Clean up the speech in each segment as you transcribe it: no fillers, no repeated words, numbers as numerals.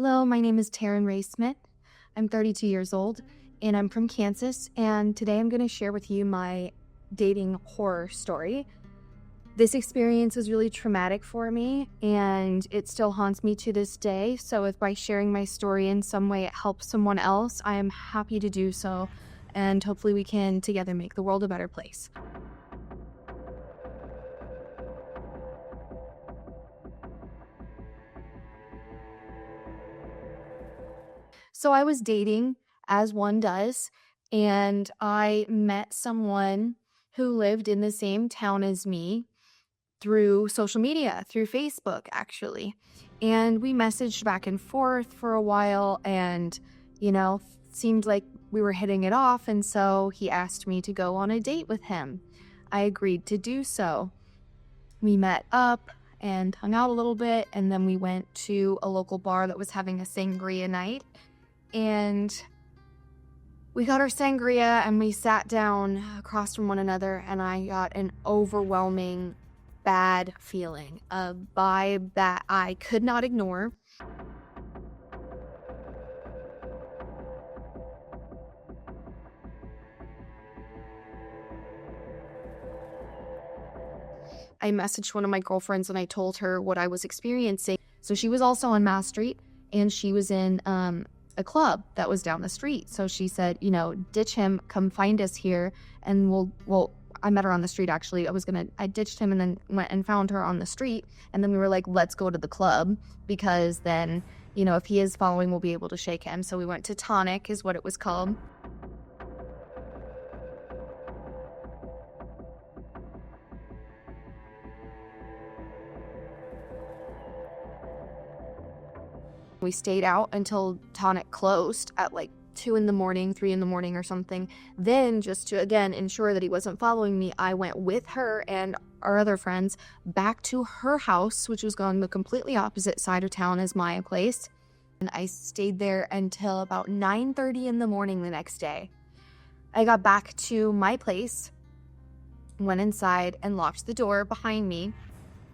Hello, my name is Taryn Ray Smith. I'm 32 years old and I'm from Kansas. And today I'm going to share with you my dating horror story. This experience was really traumatic for me and it still haunts me to this day. So if by sharing my story in some way it helps someone else, I am happy to do so. And hopefully we can together make the world a better place. So I was dating, as one does, and I met someone who lived in the same town as me through social media, through Facebook, actually. And we messaged back and forth for a while and, seemed like we were hitting it off. And so he asked me to go on a date with him. I agreed to do so. We met up and hung out a little bit, and then we went to a local bar that was having a sangria night. And we got our sangria and we sat down across from one another, and I got an overwhelming bad feeling, a vibe that I could not ignore. I messaged one of my girlfriends and I told her what I was experiencing. So she was also on Mass Street and she was in a club that was down the street. So she said, ditch him, come find us here, and I met her on the street, actually. I ditched him and then went and found her on the street. And then we were like, let's go to the club, because then, if he is following, we'll be able to shake him. So we went to Tonic, is what it was called. We stayed out until Tonic closed at like 2 in the morning, 3 in the morning or something. Then, just to again ensure that he wasn't following me, I went with her and our other friends back to her house, which was on the completely opposite side of town as my place. And I stayed there until about 9:30 in the morning the next day. I got back to my place, went inside and locked the door behind me.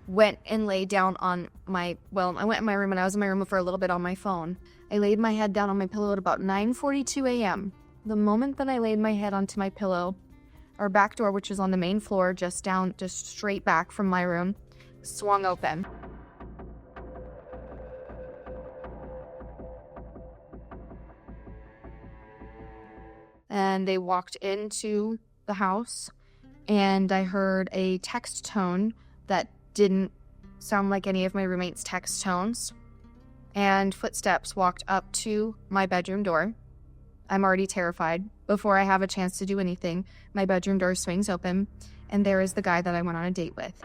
Went and laid down on I went in my room, and I was in my room for a little bit on my phone. I laid my head down on my pillow at about 9:42 a.m. The moment that I laid my head onto my pillow, our back door, which is on the main floor, just straight back from my room, swung open. And they walked into the house, and I heard a text tone that didn't sound like any of my roommate's text tones, and footsteps walked up to my bedroom door. I'm already terrified. Before I have a chance to do anything, my bedroom door swings open, and there is the guy that I went on a date with.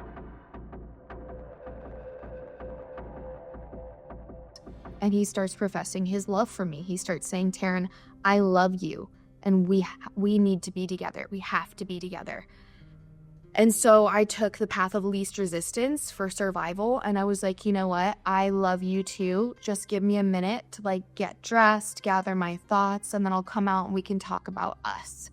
And he starts professing his love for me. He starts saying, Taryn, I love you, and we need to be together. We have to be together. And so I took the path of least resistance for survival. And I was like, you know what? I love you too. Just give me a minute to get dressed, gather my thoughts, and then I'll come out and we can talk about us.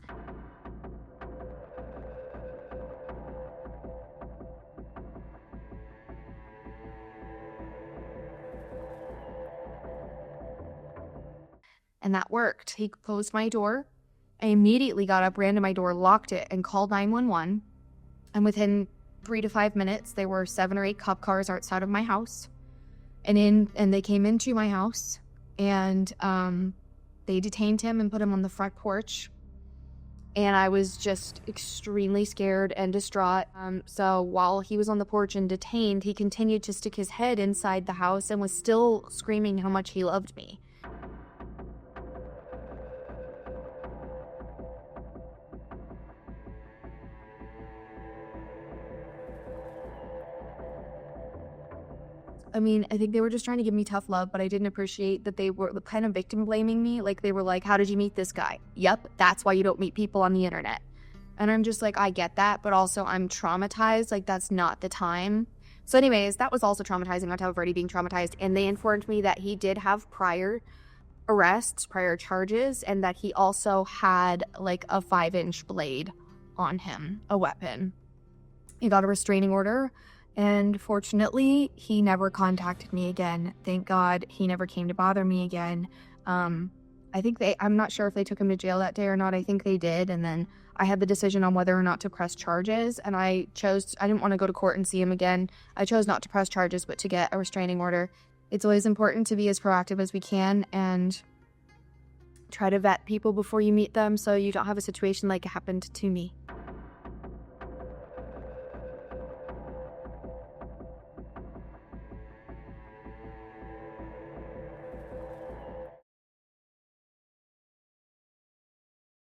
And that worked. He closed my door. I immediately got up, ran to my door, locked it, and called 911. And within 3 to 5 minutes, there were 7 or 8 cop cars outside of my house. And they came into my house, and they detained him and put him on the front porch. And I was just extremely scared and distraught. So while he was on the porch and detained, he continued to stick his head inside the house and was still screaming how much he loved me. I mean, I think they were just trying to give me tough love, but I didn't appreciate that they were kind of victim blaming me. Like, they were like, how did you meet this guy? Yep, that's why you don't meet people on the internet. And I'm just like, I get that, but also I'm traumatized. Like, that's not the time. So anyways, that was also traumatizing on top of already being traumatized. And they informed me that he did have prior arrests, prior charges, and that he also had like a 5-inch blade on him, a weapon. He got a restraining order And fortunately, he never contacted me again. Thank God he never came to bother me again. I'm not sure if they took him to jail that day or not. I think they did. And then I had the decision on whether or not to press charges. And I didn't want to go to court and see him again. I chose not to press charges, but to get a restraining order. It's always important to be as proactive as we can and try to vet people before you meet them so you don't have a situation like it happened to me.